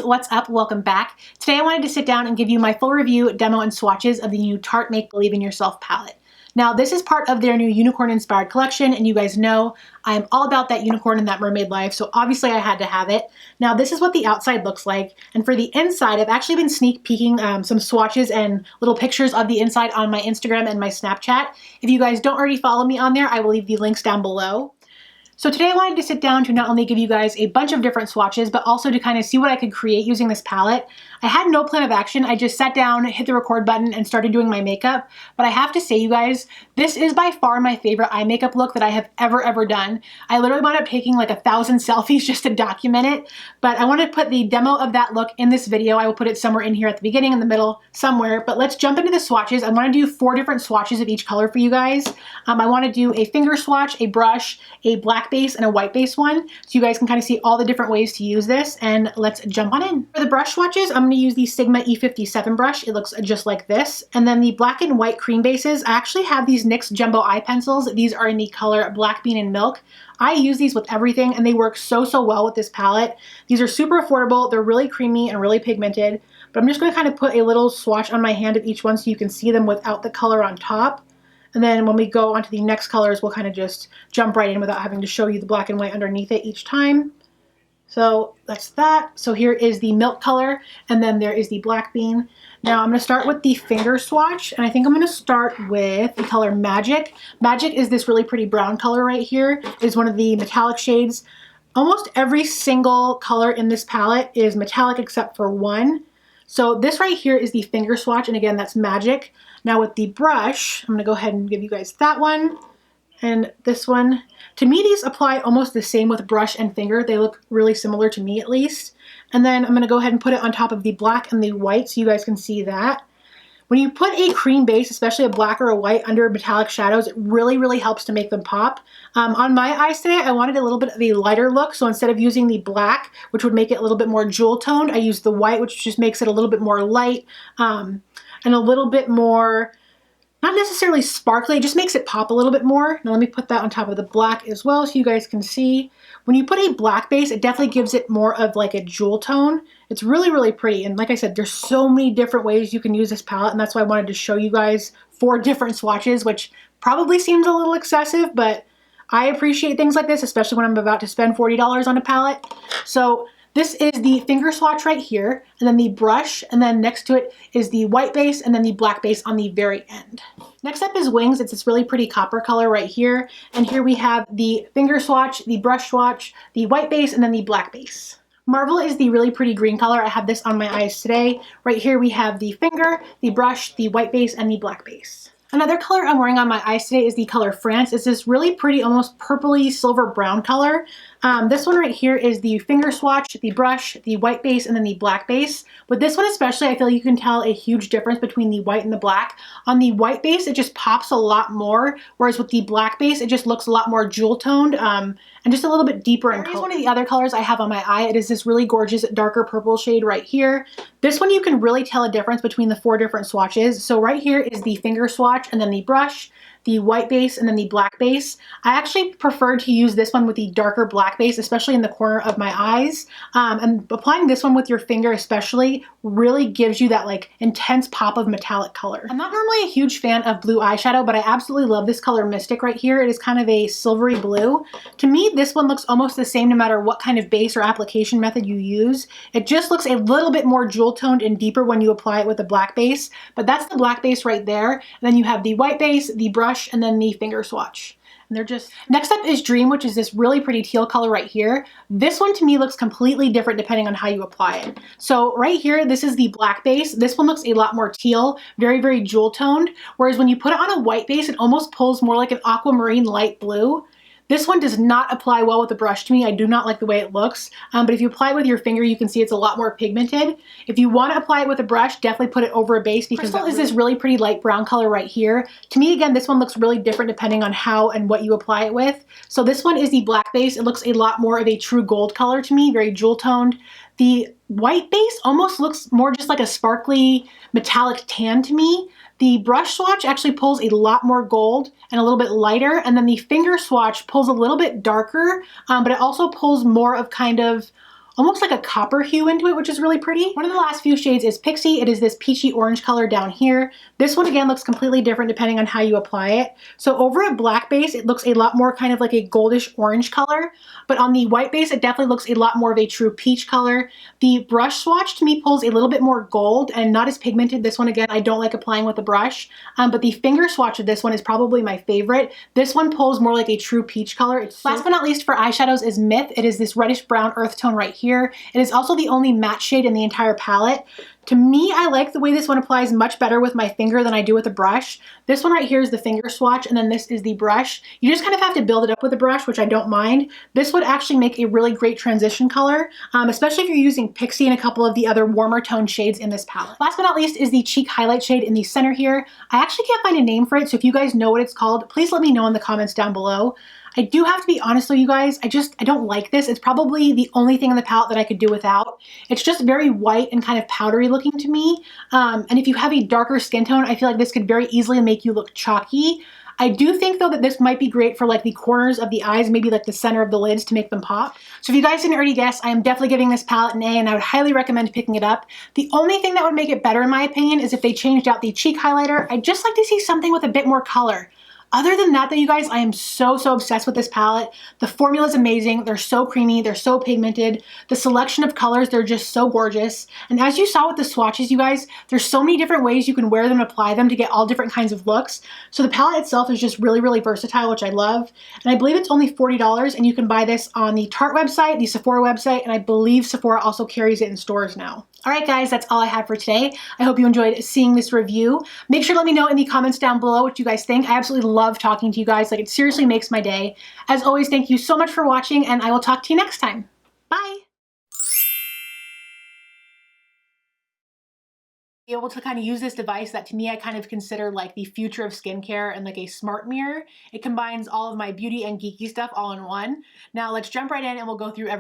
what's up? Welcome back. Today I wanted to sit down and give you my full review, demo, and swatches of the new Tarte Make Believe in Yourself palette. Now this is part of their new unicorn inspired collection, and you guys know I'm all about that unicorn and that mermaid life, so obviously I had to have it. Now this is what the outside looks like, and for the inside I've actually been sneak peeking some swatches and little pictures of the inside on my Instagram and my Snapchat. If you guys don't already follow me on there, I will leave the links down below. So today I wanted to sit down to not only give you guys a bunch of different swatches, but also to kind of see what I could create using this palette. I had no plan of action. I just sat down, hit the record button, and started doing my makeup. But I have to say, you guys, this is by far my favorite eye makeup look that I have ever done. I literally wound up taking like 1,000 selfies just to document it. But I want to put the demo of that look in this video. I will put it somewhere in here at the beginning, in the middle, somewhere. But let's jump into the swatches. I want to do 4 different swatches of each color for you guys. I want to do a finger swatch, a brush, a black base, and a white base one, so you guys can kind of see all the different ways to use this, and let's jump on in. For the brush swatches, I'm going to use the Sigma E57 brush. It looks just like this. And then the black and white cream bases, I actually have these Nyx Jumbo Eye Pencils. These are in the color Black Bean and Milk. I use these with everything, and they work so well with this palette. These are super affordable. They're really creamy and really pigmented, but I'm just going to kind of put a little swatch on my hand of each one so you can see them without the color on top. And then when we go on to the next colors, we'll kind of just jump right in without having to show you the black and white underneath it each time. So that's that. So here is the milk color, and then there is the black bean. Now I'm going to start with the finger swatch, and I think I'm going to start with the color Magic. Magic is this really pretty brown color right here. It is one of the metallic shades. Almost every single color in this palette is metallic except for one. So this right here is the finger swatch, and again, that's Magic. Now with the brush, I'm going to go ahead and give you guys that one and this one. To me, these apply almost the same with brush and finger. They look really similar to me, at least. And then I'm going to go ahead and put it on top of the black and the white so you guys can see that. When you put a cream base, especially a black or a white, under metallic shadows, it really helps to make them pop. On my eyes today, I wanted a little bit of a lighter look, so instead of using the black, which would make it a little bit more jewel toned, I used the white, which just makes it a little bit more light and a little bit more, not necessarily sparkly, it just makes it pop a little bit more. Now let me put that on top of the black as well so you guys can see. When you put a black base, it definitely gives it more of like a jewel tone. It's really pretty, and like I said, there's so many different ways you can use this palette, and that's why I wanted to show you guys 4 different swatches, which probably seems a little excessive, but I appreciate things like this, especially when I'm about to spend $40 on a palette. So this is the finger swatch right here, and then the brush, and then next to it is the white base, and then the black base on the very end. Next up is Wings. It's this really pretty copper color right here, and here we have the finger swatch, the brush swatch, the white base, and then the black base. Marvel is the really pretty green color. I have this on my eyes today. Right here we have the finger, the brush, the white base, and the black base. Another color I'm wearing on my eyes today is the color France. It's this really pretty, almost purpley silver brown color. This one right here is the finger swatch, the brush, the white base, and then the black base. With this one especially, I feel like you can tell a huge difference between the white and the black. On the white base, it just pops a lot more, whereas with the black base, it just looks a lot more jewel toned and just a little bit deeper in color. Here's one of the other colors I have on my eye. It is this really gorgeous darker purple shade right here. This one you can really tell a difference between the 4 different swatches. So right here is the finger swatch, and then the brush, the white base, and then the black base. I actually prefer to use this one with the darker black base, especially in the corner of my eyes. And applying this one with your finger especially really gives you that like intense pop of metallic color. I'm not normally a huge fan of blue eyeshadow, but I absolutely love this color Mystic right here. It is kind of a silvery blue. To me, this one looks almost the same no matter what kind of base or application method you use. It just looks a little bit more jewel toned and deeper when you apply it with a black base, but that's the black base right there. And then you have the white base, the brush, and then the finger swatch. And they're just... Next up is Dream, which is this really pretty teal color right here. This one to me looks completely different depending on how you apply it. So right here, this is the black base. This one looks a lot more teal, very jewel toned. Whereas when you put it on a white base, it almost pulls more like an aquamarine light blue. This one does not apply well with the brush to me. I do not like the way it looks, but if you apply it with your finger, you can see it's a lot more pigmented. If you want to apply it with a brush, definitely put it over a base, because Crystal is this really pretty light brown color right here. To me, again, this one looks really different depending on how and what you apply it with. So this one is the black base. It looks a lot more of a true gold color to me, very jewel toned. The white base almost looks more just like a sparkly metallic tan to me. The brush swatch actually pulls a lot more gold and a little bit lighter, and then the finger swatch pulls a little bit darker, but it also pulls more of kind of almost like a copper hue into it, which is really pretty. One of the last few shades is Pixie. It is this peachy orange color down here. This one again looks completely different depending on how you apply it. So over a black base, it looks a lot more kind of like a goldish orange color, but on the white base, it definitely looks a lot more of a true peach color. The brush swatch to me pulls a little bit more gold and not as pigmented. This one again, I don't like applying with a brush, but the finger swatch of this one is probably my favorite. This one pulls more like a true peach color. Last but not least for eyeshadows is Myth. It is this reddish brown earth tone right here. It is also the only matte shade in the entire palette. To me, I like the way this one applies much better with my finger than I do with a brush. This one right here is the finger swatch, and then this is the brush. You just kind of have to build it up with a brush, which I don't mind. This would actually make a really great transition color, especially if you're using Pixie and a couple of the other warmer tone shades in this palette. Last but not least is the cheek highlight shade in the center here. I actually can't find a name for it, so if you guys know what it's called, please let me know in the comments down below. I do have to be honest with you guys, I don't like this. It's probably the only thing in the palette that I could do without. It's just very white and kind of powdery looking to me. And if you have a darker skin tone, I feel like this could very easily make you look chalky. I do think though that this might be great for like the corners of the eyes, maybe like the center of the lids to make them pop. So if you guys didn't already guess, I am definitely giving this palette an A, and I would highly recommend picking it up. The only thing that would make it better in my opinion is if they changed out the cheek highlighter. I'd just like to see something with a bit more color. Other than that though, you guys, I am so obsessed with this palette. The formula is amazing. They're so creamy. They're so pigmented. The selection of colors, they're just so gorgeous. And as you saw with the swatches, you guys, there's so many different ways you can wear them and apply them to get all different kinds of looks. So the palette itself is just really versatile, which I love. And I believe it's only $40, and you can buy this on the Tarte website, the Sephora website, and I believe Sephora also carries it in stores now. All right, guys, that's all I had for today. I hope you enjoyed seeing this review. Make sure to let me know in the comments down below what you guys think. I absolutely love talking to you guys. Like, it seriously makes my day. As always, thank you so much for watching, and I will talk to you next time. Bye. Be able to kind of use this device that to me I kind of consider like the future of skincare and like a smart mirror. It combines all of my beauty and geeky stuff all in one. Now let's jump right in and we'll go through every